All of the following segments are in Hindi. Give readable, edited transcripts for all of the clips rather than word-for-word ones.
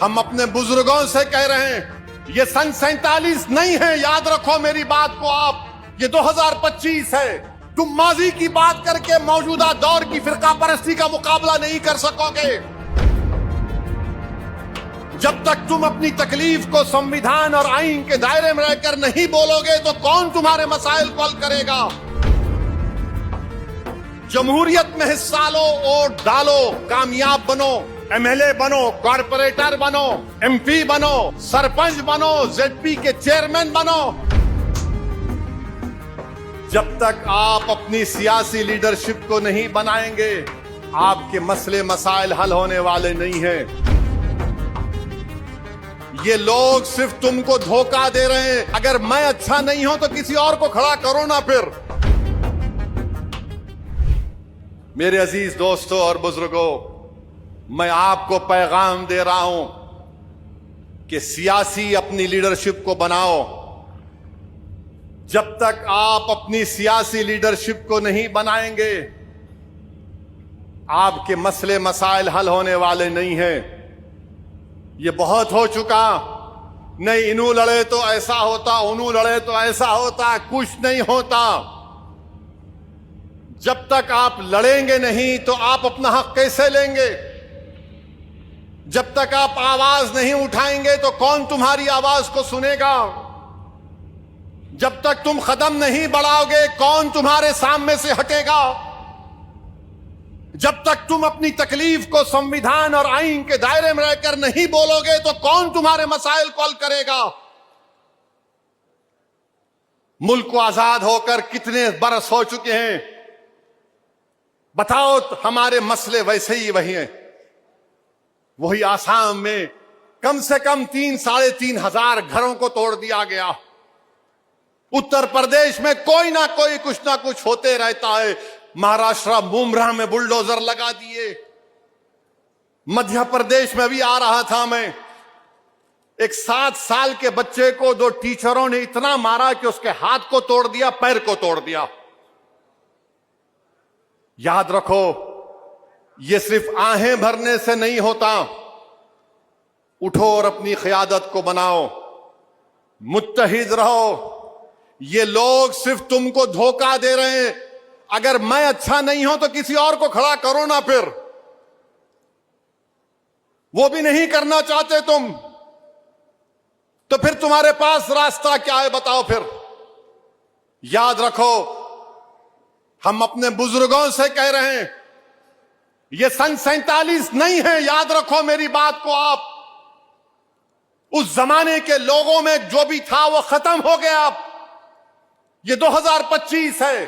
हम अपने बुजुर्गों से कह रहे हैं, ये सन 47 नहीं है, याद रखो मेरी बात को आप, ये 2025 है। तुम माजी की बात करके मौजूदा दौर की फिरका परस्ती का मुकाबला नहीं कर सकोगे। जब तक तुम अपनी तकलीफ को संविधान और आईन के दायरे में रहकर नहीं बोलोगे तो कौन तुम्हारे मसाइल को हल करेगा। जमहूरियत में हिस्सा लो, वोट डालो, कामयाब बनो, एमएलए बनो, कॉर्पोरेटर बनो, एमपी बनो, सरपंच बनो, जेडपी के चेयरमैन बनो। जब तक आप अपनी सियासी लीडरशिप को नहीं बनाएंगे, आपके मसले मसाइल हल होने वाले नहीं हैं। ये लोग सिर्फ तुमको धोखा दे रहे हैं। अगर मैं अच्छा नहीं हूं तो किसी और को खड़ा करो ना। फिर मेरे अजीज दोस्तों और बुजुर्गों, मैं आपको पैगाम दे रहा हूं कि सियासी अपनी लीडरशिप को बनाओ। जब तक आप अपनी सियासी लीडरशिप को नहीं बनाएंगे, आपके मसले मसाइल हल होने वाले नहीं हैं। ये बहुत हो चुका। नहीं इनू लड़े तो ऐसा होता, उनू लड़े तो ऐसा होता, कुछ नहीं होता। जब तक आप लड़ेंगे नहीं तो आप अपना हक कैसे लेंगे। जब तक आप आवाज नहीं उठाएंगे तो कौन तुम्हारी आवाज को सुनेगा। जब तक तुम कदम नहीं बढ़ाओगे कौन तुम्हारे सामने से हटेगा। जब तक तुम अपनी तकलीफ को संविधान और आईन के दायरे में रहकर नहीं बोलोगे तो कौन तुम्हारे मसाइल को हल करेगा। मुल्क को आजाद होकर कितने बरस हो चुके हैं, बताओ। हमारे मसले वैसे ही वही हैं। वही आसाम में कम से कम 3-3.5 हजार घरों को तोड़ दिया गया। उत्तर प्रदेश में कोई ना कोई कुछ ना कुछ होते रहता है। महाराष्ट्र मुमरा में बुलडोजर लगा दिए। मध्य प्रदेश में भी आ रहा था मैं, एक 7 साल के बच्चे को 2 टीचरों ने इतना मारा कि उसके हाथ को तोड़ दिया, पैर को तोड़ दिया। याद रखो, ये सिर्फ आहें भरने से नहीं होता। उठो और अपनी क़यादत को बनाओ, मुत्तहिद रहो। ये लोग सिर्फ तुमको धोखा दे रहे हैं। अगर मैं अच्छा नहीं हूं तो किसी और को खड़ा करो ना। फिर वो भी नहीं करना चाहते तुम, तो फिर तुम्हारे पास रास्ता क्या है बताओ। फिर याद रखो, हम अपने बुजुर्गों से कह रहे हैं, ये सन 47 नहीं है, याद रखो मेरी बात को आप। उस जमाने के लोगों में जो भी था वो खत्म हो गया। अब ये 2025 है।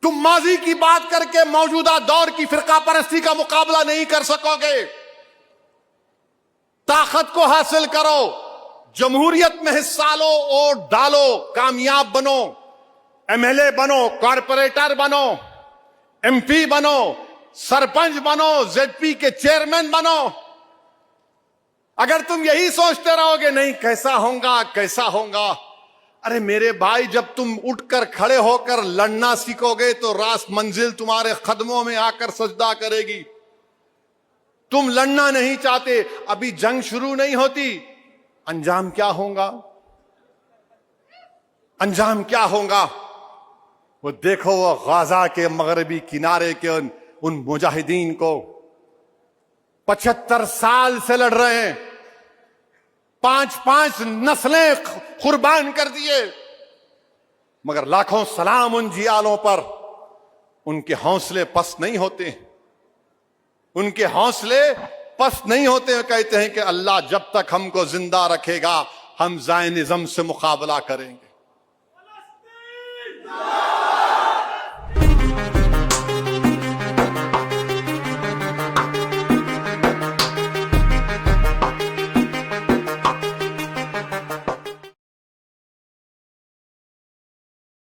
तुम माजी की बात करके मौजूदा दौर की फिरका परस्ती का मुकाबला नहीं कर सकोगे। ताकत को हासिल करो, जमहूरियत में हिस्सा लो, वोट डालो, कामयाब बनो, एमएलए बनो, कॉर्पोरेटर बनो, एमपी बनो, सरपंच बनो, जेडपी के चेयरमैन बनो। अगर तुम यही सोचते रहोगे नहीं कैसा होगा कैसा होगा, अरे मेरे भाई, जब तुम उठकर खड़े होकर लड़ना सीखोगे तो रास मंजिल तुम्हारे कदमों में आकर सजदा करेगी। तुम लड़ना नहीं चाहते, अभी जंग शुरू नहीं होती, अंजाम क्या होगा, अंजाम क्या होगा। वो देखो, वो गाजा के मगरबी किनारे के उन मुजाहिदीन को 75 साल से लड़ रहे हैं, 5-5 नस्लें कुर्बान कर दिए, मगर लाखों सलाम उन जियालों पर। उनके हौसले पस्त नहीं होते, उनके हौसले पस्त नहीं होते। कहते हैं कि अल्लाह जब तक हमको जिंदा रखेगा हम ज़ायनिज़्म से मुकाबला करेंगे।